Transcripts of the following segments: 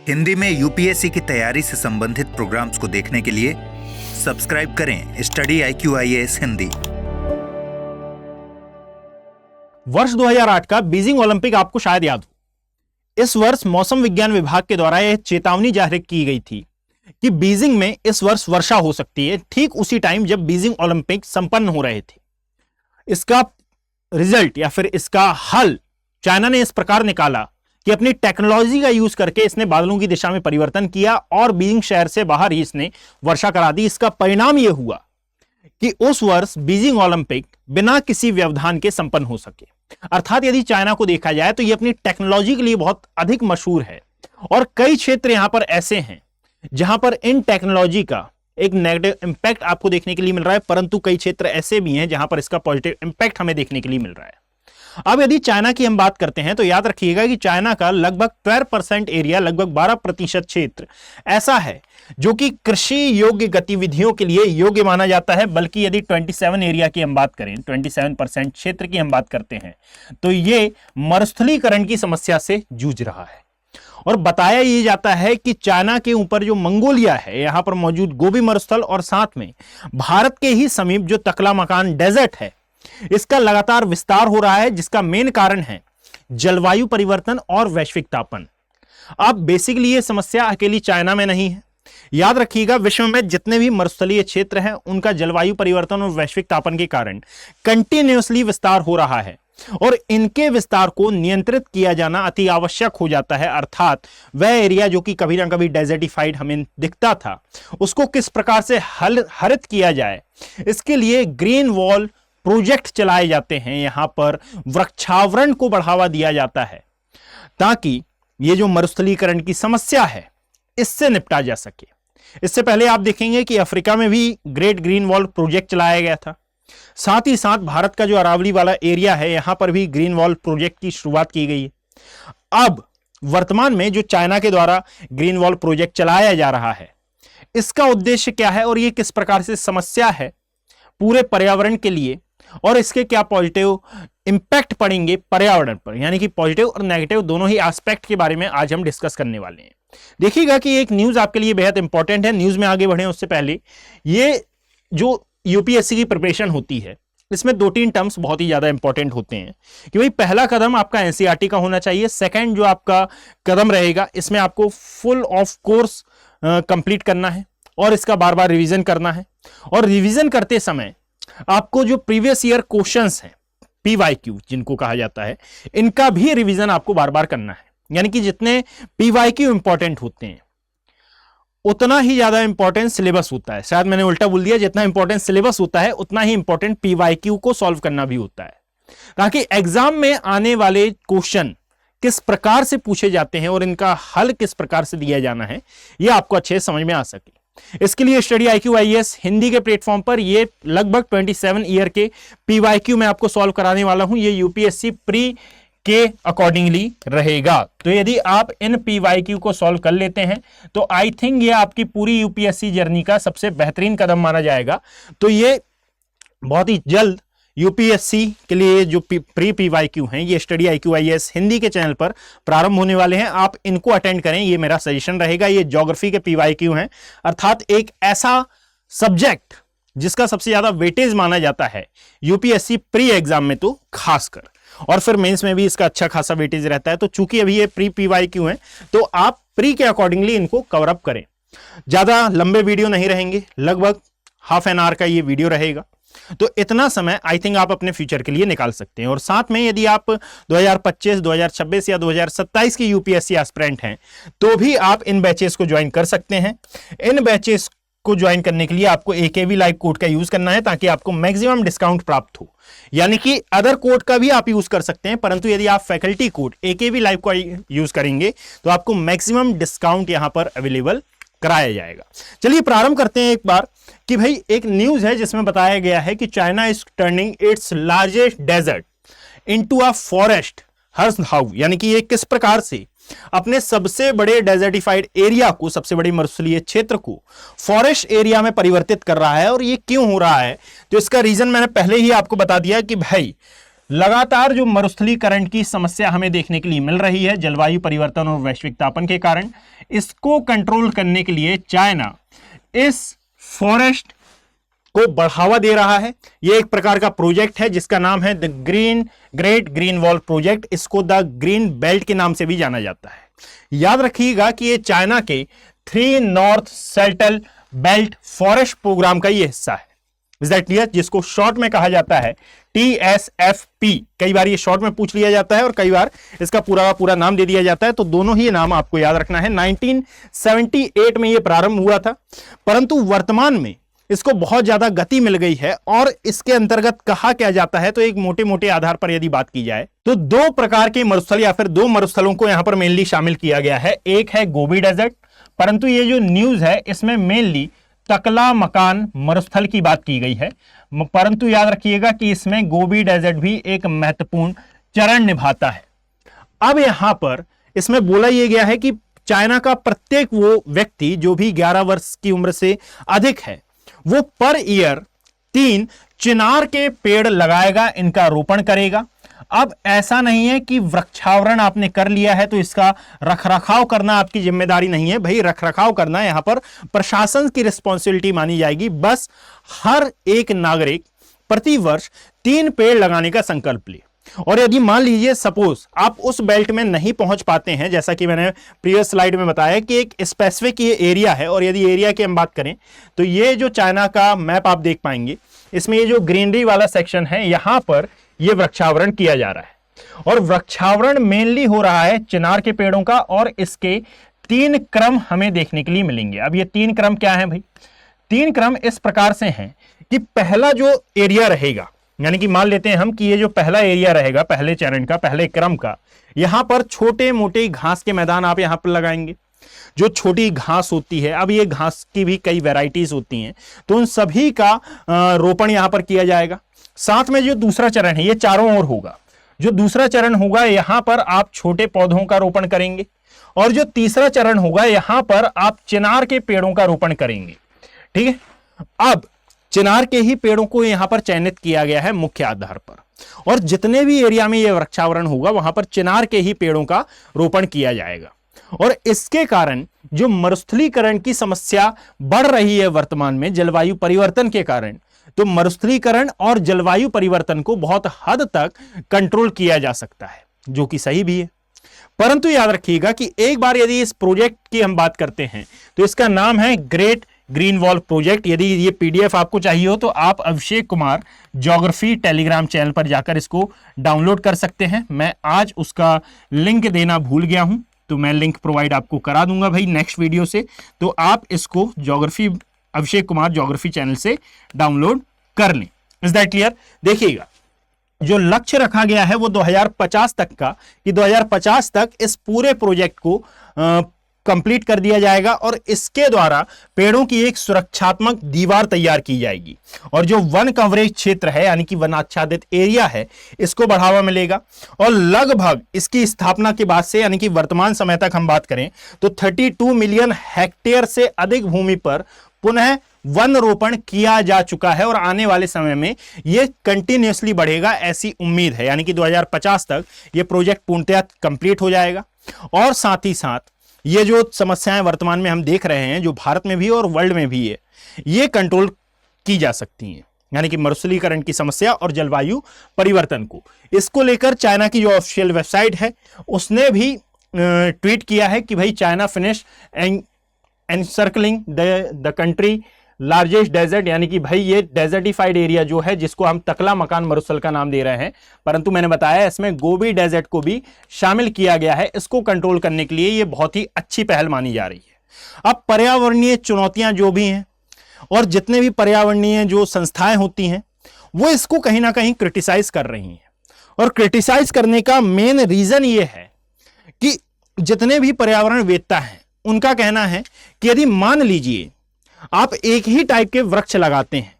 हिंदी में यूपीएससी की तैयारी से संबंधित प्रोग्राम्स को देखने के लिए सब्सक्राइब करें स्टडी IQIAS हिंदी। वर्ष 2008 का बीजिंग ओलंपिक आपको शायद याद हो। इस वर्ष मौसम विज्ञान विभाग के द्वारा यह चेतावनी जारी की गई थी कि बीजिंग में इस वर्ष वर्षा हो सकती है, ठीक उसी टाइम जब बीजिंग ओलंपिक संपन्न हो रहे थे। इसका रिजल्ट या फिर इसका हल चाइना ने इस प्रकार निकाला कि अपनी टेक्नोलॉजी का यूज करके इसने बादलों की दिशा में परिवर्तन किया और बीजिंग शहर से बाहर ही इसने वर्षा करा दी। इसका परिणाम यह हुआ कि उस वर्ष बीजिंग ओलंपिक बिना किसी व्यवधान के संपन्न हो सके। अर्थात यदि चाइना को देखा जाए तो यह अपनी टेक्नोलॉजी के लिए बहुत अधिक मशहूर है और कई क्षेत्र यहां पर ऐसे हैं जहां पर इन टेक्नोलॉजी का एक नेगेटिव इंपैक्ट आपको देखने के लिए मिल रहा है, परंतु कई क्षेत्र ऐसे भी हैं जहां पर इसका पॉजिटिव इंपैक्ट हमें देखने के लिए मिल रहा है। अब यदि चाइना की हम बात करते हैं तो याद रखिएगा कि चाइना का लगभग 12% एरिया, लगभग 12% क्षेत्र ऐसा है जो कि कृषि योग्य गतिविधियों के लिए योग्य माना जाता है। बल्कि यदि 27 एरिया की हम बात करें, 27% क्षेत्र की हम बात करते हैं तो ये मरुस्थलीकरण की समस्या से जूझ रहा है। और बताया यह जाता है कि चाइना के ऊपर जो मंगोलिया है, यहां पर मौजूद गोबी मरुस्थल और साथ में भारत के ही समीप जो तकलामकान डेजर्ट है, इसका लगातार विस्तार हो रहा है, जिसका मेन कारण है जलवायु परिवर्तन और वैश्विक तापन। अब बेसिकली ये समस्या अकेली चाइना में नहीं है। याद रखिएगा, विश्व में जितने भी मरुस्थलीय क्षेत्र हैं उनका जलवायु परिवर्तन और वैश्विक तापन के कारण कंटिन्यूअसली विस्तार हो रहा है और इनके विस्तार को नियंत्रित किया जाना अति आवश्यक हो जाता है। अर्थात वह एरिया जो कि कभी ना कभी डेजर्टिफाइड हमें दिखता था, उसको किस प्रकार से हरित किया जाए, इसके लिए ग्रीन वॉल प्रोजेक्ट चलाए जाते हैं। यहां पर वृक्षावरण को बढ़ावा दिया जाता है ताकि ये जो मरुस्थलीकरण की समस्या है इससे निपटा जा सके। इससे पहले आप देखेंगे कि अफ्रीका में भी ग्रेट ग्रीन वॉल प्रोजेक्ट चलाया गया था। साथ ही साथ भारत का जो अरावली वाला एरिया है, यहां पर भी ग्रीन वॉल प्रोजेक्ट की शुरुआत की गई है। अब वर्तमान में जो चाइना के द्वारा ग्रीन वॉल प्रोजेक्ट चलाया जा रहा है, इसका उद्देश्य क्या है और ये किस प्रकार से समस्या है पूरे पर्यावरण के लिए और इसके क्या पॉजिटिव इंपैक्ट पड़ेंगे पर्यावरण पर, यानी कि पॉजिटिव और नेगेटिव दोनों ही एस्पेक्ट के बारे में आज हम डिस्कस करने वाले हैं। देखिएगा कि एक न्यूज आपके लिए बेहद इंपॉर्टेंट है। न्यूज में आगे बढ़े उससे पहले, ये जो यूपीएससी की प्रिपरेशन होती है इसमें 2-3 टर्म्स बहुत ही ज्यादा इंपॉर्टेंट होते हैं कि भाई पहला कदम आपका एनसीईआरटी का होना चाहिए। सेकंड जो आपका कदम रहेगा, इसमें आपको फुल ऑफ कोर्स कंप्लीट करना है और इसका बार बार रिवीजन करना है। और रिवीजन करते समय आपको जो प्रीवियस ईयर क्वेश्चंस हैं, पीवाईक्यू जिनको कहा जाता है, इनका भी रिवीजन आपको बार बार करना है। यानी कि जितने पीवाईक्यू इंपॉर्टेंट होते हैं उतना ही ज्यादा इंपॉर्टेंट सिलेबस होता है। शायद मैंने उल्टा बोल दिया, जितना इंपॉर्टेंट सिलेबस होता है उतना ही इंपॉर्टेंट पीवाईक्यू को सॉल्व करना भी होता है, ताकि एग्जाम में आने वाले क्वेश्चन किस प्रकार से पूछे जाते हैं और इनका हल किस प्रकार से दिया जाना है यह आपको अच्छे समझ में आ सके। इसके लिए स्टडी IQIAS हिंदी के प्लेटफॉर्म पर ये लगभग 27 ईयर के पीवाईक्यू मैं आपको सॉल्व कराने वाला हूं। ये यूपीएससी प्री के अकॉर्डिंगली रहेगा। तो यदि आप इन पीवाईक्यू को सॉल्व कर लेते हैं तो आई थिंक ये आपकी पूरी यूपीएससी जर्नी का सबसे बेहतरीन कदम माना जाएगा। तो ये बहुत ही जल्द यूपीएससी के लिए जो प्री पीवाईक्यू हैं, ये स्टडी IQIAS हिंदी के चैनल पर प्रारंभ होने वाले हैं। आप इनको अटेंड करें, ये मेरा सजेशन रहेगा। ये ज्योग्राफी के पीवाईक्यू हैं, अर्थात एक ऐसा सब्जेक्ट जिसका सबसे ज्यादा वेटेज माना जाता है यूपीएससी प्री एग्जाम में तो खासकर, और फिर मेंस में भी इसका अच्छा खासा वेटेज रहता है। तो चूंकि अभी ये प्री पीवाईक्यू हैं तो आप प्री के अकॉर्डिंगली इनको कवर अप करें। ज्यादा लंबे वीडियो नहीं रहेंगे, लगभग हाफ एन आवर का ये वीडियो रहेगा। तो इतना समय आई थिंक आप अपने फ्यूचर के लिए निकाल सकते हैं। और साथ में यदि आप 2025, 2026 या 2027 की यूपीएससी एस्पिरेंट हैं तो भी आप इन बैचेस को ज्वाइन कर सकते हैं। इन बैचेस को ज्वाइन करने के लिए आपको AKV लाइव कोड का यूज करना है ताकि आपको मैक्सिमम डिस्काउंट प्राप्त हो। यानी कि अदर कोड का भी आप यूज कर सकते हैं, परंतु यदि आप फैकल्टी कोड AKV लाइव का यूज करेंगे तो आपको मैक्सिमम डिस्काउंट यहां पर अवेलेबल कराया जाएगा। चलिए प्रारंभ करते हैं एक बार कि भाई एक न्यूज है जिसमें बताया गया है कि China is turning its largest desert into a forest here's how. यानी कि ये किस प्रकार से अपने सबसे बड़े डेजर्टिफाइड एरिया को, सबसे बड़े मरुस्थलीय क्षेत्र को फॉरेस्ट एरिया में परिवर्तित कर रहा है। और ये क्यों हो रहा है तो इसका रीजन मैंने पहले ही आपको बता दिया कि भाई लगातार जो मरुस्थलीकरण की समस्या हमें देखने के लिए मिल रही है जलवायु परिवर्तन और वैश्विक तापन के कारण, इसको कंट्रोल करने के लिए चाइना इस फॉरेस्ट को बढ़ावा दे रहा है। यह एक प्रकार का प्रोजेक्ट है जिसका नाम है the great green wall project. इसको द ग्रीन बेल्ट के नाम से भी जाना जाता है। याद रखिएगा कि यह चाइना के 3 north central belt forest programme का यह हिस्सा है। Is that clear? जिसको शॉर्ट में कहा जाता है TSFP। कई बार ये शॉर्ट में पूछ लिया जाता है और कई बार इसका पूरा पूरा नाम दे दिया जाता है, तो दोनों ही नाम आपको याद रखना है। 1978 में यह प्रारंभ हुआ था, परंतु वर्तमान में इसको बहुत ज्यादा गति मिल गई है। और इसके अंतर्गत कहा क्या जाता है, तो एक मोटे मोटे आधार पर यदि बात की जाए तो 2 प्रकार के मरुस्थल या फिर 2 मरुस्थलों को यहां पर मेनली शामिल किया गया है। एक है गोबी डेजर्ट, परंतु ये जो न्यूज है इसमें मेनली तकला मकान मरुस्थल की बात की गई है, परंतु याद रखिएगा कि इसमें गोबी डेजर्ट भी एक महत्वपूर्ण चरण निभाता है। अब यहां पर इसमें बोला यह गया है कि चाइना का प्रत्येक वो व्यक्ति जो भी 11 वर्ष की उम्र से अधिक है वो पर ईयर 3 चिनार के पेड़ लगाएगा, इनका रोपण करेगा। अब ऐसा नहीं है कि वृक्षावरण आपने कर लिया है तो इसका रखरखाव करना आपकी जिम्मेदारी नहीं है। भाई रखरखाव करना यहां पर प्रशासन की रिस्पॉन्सिबिलिटी मानी जाएगी। बस हर एक नागरिक प्रति वर्ष 3 पेड़ लगाने का संकल्प ले। और यदि मान लीजिए सपोज आप उस बेल्ट में नहीं पहुंच पाते हैं, जैसा कि मैंने प्रीवियस स्लाइड में बताया कि एक स्पेसिफिक ये एरिया है, और यदि एरिया की हम बात करें तो ये जो चाइना का मैप आप देख पाएंगे, इसमें ये जो ग्रीनरी वाला सेक्शन है यहां पर ये वृक्षावरण किया जा रहा है। और वृक्षावरण मेनली हो रहा है चिनार के पेड़ों का, और इसके 3 क्रम हमें देखने के लिए मिलेंगे। अब ये 3 क्रम क्या है भाई? 3 क्रम इस प्रकार से हैं कि पहला जो एरिया रहेगा, यानी कि मान लेते हैं हम कि ये जो पहला एरिया रहेगा पहले चरण का, पहले क्रम का, यहां पर छोटे मोटे घास के मैदान आप यहां पर लगाएंगे। जो छोटी घास होती है, अब ये घास की भी कई वैरायटीज होती हैं, तो उन सभी का रोपण यहां पर किया जाएगा। साथ में जो दूसरा चरण है ये चारों ओर होगा। जो दूसरा चरण होगा यहां पर आप छोटे पौधों का रोपण करेंगे, और जो तीसरा चरण होगा यहां पर आप चिनार के पेड़ों का रोपण करेंगे। ठीक है, अब चिनार के ही पेड़ों को यहां पर चयनित किया गया है मुख्य आधार पर, और जितने भी एरिया में यह वृक्षावरण होगा वहां पर चिनार के ही पेड़ों का रोपण किया जाएगा। और इसके कारण जो मरुस्थलीकरण की समस्या बढ़ रही है वर्तमान में जलवायु परिवर्तन के कारण, तो मरुस्थलीकरण और जलवायु परिवर्तन को बहुत हद तक कंट्रोल किया जा सकता है, जो कि सही भी है। परंतु याद रखिएगा कि एक बार यदि इस प्रोजेक्ट की हम बात करते हैं तो इसका नाम है ग्रेट ग्रीन वॉल प्रोजेक्ट। यदि ये PDF आपको चाहिए हो तो आप Abhishek Kumar geography Telegram channel पर जाकर इसको डाउनलोड कर सकते हैं। मैं आज उसका लिंक देना भूल गया हूं, तो मैं लिंक प्रोवाइड आपको करा दूंगा भाई नेक्स्ट वीडियो से। तो आप इसको geography Abhishek Kumar geography channel से डाउनलोड कर लें। Is that clear? देखिएगा जो लक्ष्य रखा गया है वो 2050 तक का, कि 2050 तक इस पूरे प्रोजेक्ट को कंप्लीट कर दिया जाएगा, और इसके द्वारा पेड़ों की एक सुरक्षात्मक दीवार तैयार की जाएगी। और जो वन कवरेज क्षेत्र है यानी कि वनाच्छादित एरिया है, इसको बढ़ावा मिलेगा। और लगभग इसकी स्थापना के बाद से यानी कि वर्तमान समय तक हम बात करें तो 32 मिलियन हेक्टेयर से अधिक भूमि पर पुनः वन रोपण किया जा चुका है, और आने वाले समय में यह कंटिन्यूअसली बढ़ेगा ऐसी उम्मीद है। यानी कि 2050 तक यह प्रोजेक्ट पूर्णतः कंप्लीट हो जाएगा। और साथ ही साथ ये जो समस्याएं वर्तमान में हम देख रहे हैं, जो भारत में भी और वर्ल्ड में भी है, ये कंट्रोल की जा सकती हैं। यानी कि मरुस्थलीकरण की समस्या और जलवायु परिवर्तन को, इसको लेकर चाइना की जो ऑफिशियल वेबसाइट है उसने भी ट्वीट किया है कि भाई China finish encircling the country largest desert, यानी कि भाई ये डेजर्टिफाइड एरिया जो है जिसको हम तकला मकान मरुस्थल का नाम दे रहे हैं, परंतु मैंने बताया इसमें गोबी डेजर्ट को भी शामिल किया गया है। इसको कंट्रोल करने के लिए ये बहुत ही अच्छी पहल मानी जा रही है। अब पर्यावरणीय चुनौतियां जो भी हैं और जितने भी पर्यावरणीय जो संस्थाएं होती हैं वो इसको कहीं ना कहीं क्रिटिसाइज कर रही हैं, और क्रिटिसाइज करने का मेन रीजन ये है कि जितने भी पर्यावरण वेत्ता हैं उनका कहना है कि यदि मान लीजिए आप एक ही टाइप के वृक्ष लगाते हैं,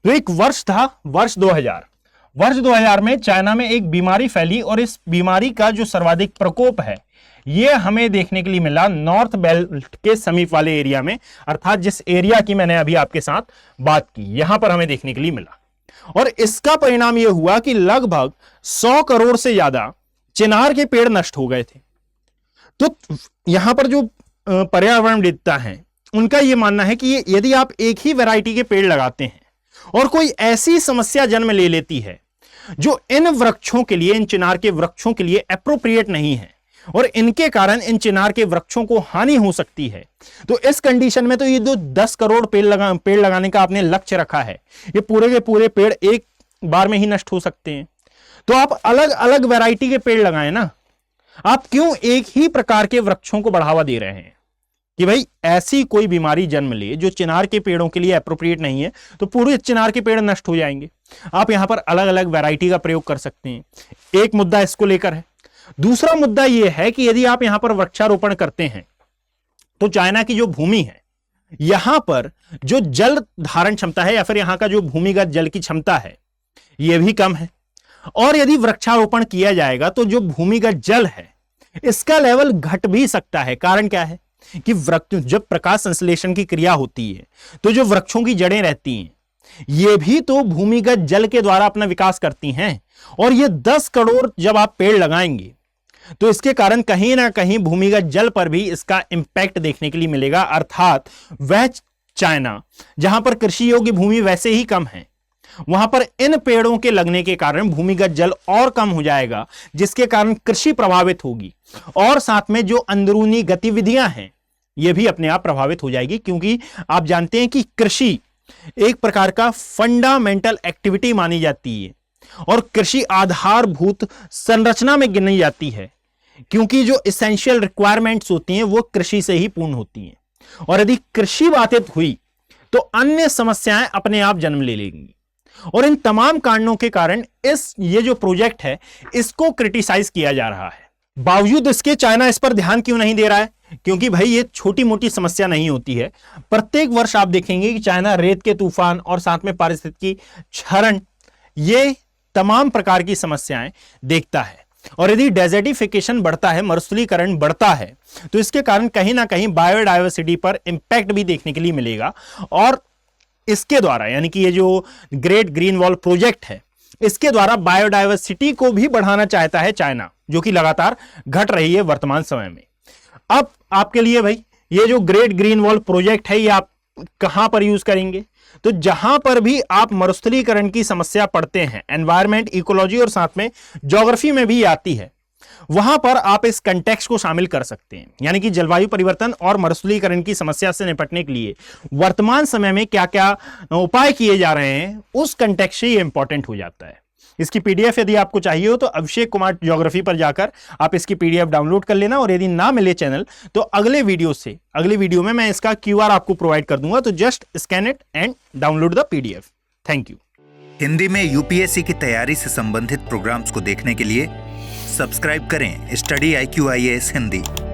तो एक वर्ष था वर्ष 2000। वर्ष 2000 में चाइना में एक बीमारी फैली, और इस बीमारी का जो सर्वाधिक प्रकोप है यह हमें देखने के लिए मिला नॉर्थ बेल्ट के समीप वाले एरिया में, अर्थात जिस एरिया की मैंने अभी आपके साथ बात की, यहां पर हमें देखने के लिए मिला। और इसका परिणाम यह हुआ कि लगभग 100 करोड़ से ज्यादा चिनार के पेड़ नष्ट हो गए थे। तो यहां पर जो पर्यावरणविद्ता हैं, उनका यह मानना है कि यदि आप एक ही वैरायटी के पेड़ लगाते हैं और कोई ऐसी समस्या जन्म ले लेती है जो इन वृक्षों के लिए, इन चिनार के वृक्षों के लिए एप्रोप्रिएट नहीं है और इनके कारण इन चिनार के वृक्षों को हानि हो सकती है, तो इस कंडीशन में तो ये जो 10 करोड़ पेड़ लगाने का आपने लक्ष्य रखा है, ये पूरे के पूरे पेड़ एक बार में ही नष्ट हो सकते हैं। तो आप अलग अलग वैरायटी के पेड़ लगाएं ना। आप क्यों एक ही प्रकार के वृक्षों को बढ़ावा दे रहे हैं कि भाई ऐसी कोई बीमारी जन्म ले जो चिनार के पेड़ों के लिए एप्रोप्रिएट नहीं है, तो पूरे चिनार के पेड़ नष्ट हो जाएंगे। आप यहां पर अलग अलग वैरायटी का प्रयोग कर सकते हैं। एक मुद्दा इसको लेकर है। दूसरा मुद्दा यह है कि यदि आप यहां पर वृक्षारोपण करते हैं तो चाइना की जो भूमि है, यहां पर जो जल धारण क्षमता है या फिर यहां का जो भूमिगत जल की क्षमता है, यह भी कम है। और यदि वृक्षारोपण किया जाएगा तो जो भूमिगत जल है इसका लेवल घट भी सकता है। कारण क्या है कि वृक्ष जब प्रकाश संश्लेषण की क्रिया होती है तो जो वृक्षों की जड़ें रहती हैं ये भी तो भूमिगत जल के द्वारा अपना विकास करती हैं, और ये 10 करोड़ जब आप पेड़ लगाएंगे तो इसके कारण कहीं ना कहीं भूमिगत जल पर भी इसका इंपैक्ट देखने के लिए मिलेगा। अर्थात वह चाइना जहां पर कृषि योग्य भूमि वैसे ही कम है, वहां पर इन पेड़ों के लगने के कारण भूमिगत जल और कम हो जाएगा, जिसके कारण कृषि प्रभावित होगी और साथ में जो अंदरूनी गतिविधियां हैं यह भी अपने आप प्रभावित हो जाएगी। क्योंकि आप जानते हैं कि कृषि एक प्रकार का फंडामेंटल एक्टिविटी मानी जाती है और कृषि आधारभूत संरचना में गिनी जाती है, क्योंकि जो एसेंशियल रिक्वायरमेंट्स होती हैं वो कृषि से ही पूर्ण होती हैं। और यदि कृषि बाधित हुई तो अन्य समस्याएं अपने आप जन्म ले लेंगी। और इन तमाम कारणों के कारण ये जो प्रोजेक्ट है इसको क्रिटिसाइज किया जा रहा है। बावजूद इसके चाइना इस पर ध्यान क्यों नहीं दे रहा है? क्योंकि भाई ये छोटी मोटी समस्या नहीं होती है। प्रत्येक वर्ष आप देखेंगे कि चाइना रेत के तूफान और साथ में पारिस्थितिकी क्षरण, ये तमाम प्रकार की समस्याएं देखता है। और यदि डेजर्टिफिकेशन बढ़ता है, मरुस्थलीकरण बढ़ता है, तो इसके कारण कहीं ना कहीं बायोडायवर्सिटी पर इंपैक्ट भी देखने के लिए मिलेगा। और इसके द्वारा यानी कि ये जो ग्रेट ग्रीन वॉल प्रोजेक्ट है, इसके द्वारा बायोडायवर्सिटी को भी बढ़ाना चाहता है चाइना, जो कि लगातार घट रही है वर्तमान समय में। अब आपके लिए भाई ये जो ग्रेट ग्रीन वॉल प्रोजेक्ट है ये आप कहां पर यूज करेंगे? तो जहां पर भी आप मरुस्थलीकरण की समस्या पढ़ते हैं, एनवायरमेंट, इकोलॉजी और साथ में ज्योग्राफी में भी आती है, वहां पर आप इस कंटेक्स्ट को शामिल कर सकते हैं। यानी कि जलवायु परिवर्तन और मरुस्थलीकरण की समस्या से निपटने के लिए वर्तमान समय में क्या क्या उपाय किए जा रहे हैं, उस कंटेक्स्ट से ये इंपॉर्टेंट हो जाता है। इसकी पीडीएफ यदि आपको चाहिए हो तो अभिषेक कुमार ज्योग्राफी पर जाकर आप इसकी पीडीएफ डाउनलोड कर लेना। और यदि ना मिले चैनल तो अगले वीडियो में मैं इसका क्यूआर आपको प्रोवाइड कर दूंगा, तो just scan it and download the PDF. Thank you. Hindi में यूपीएससी की तैयारी से संबंधित प्रोग्राम्स को देखने के लिए सब्सक्राइब करें स्टडी IQ IAS हिंदी।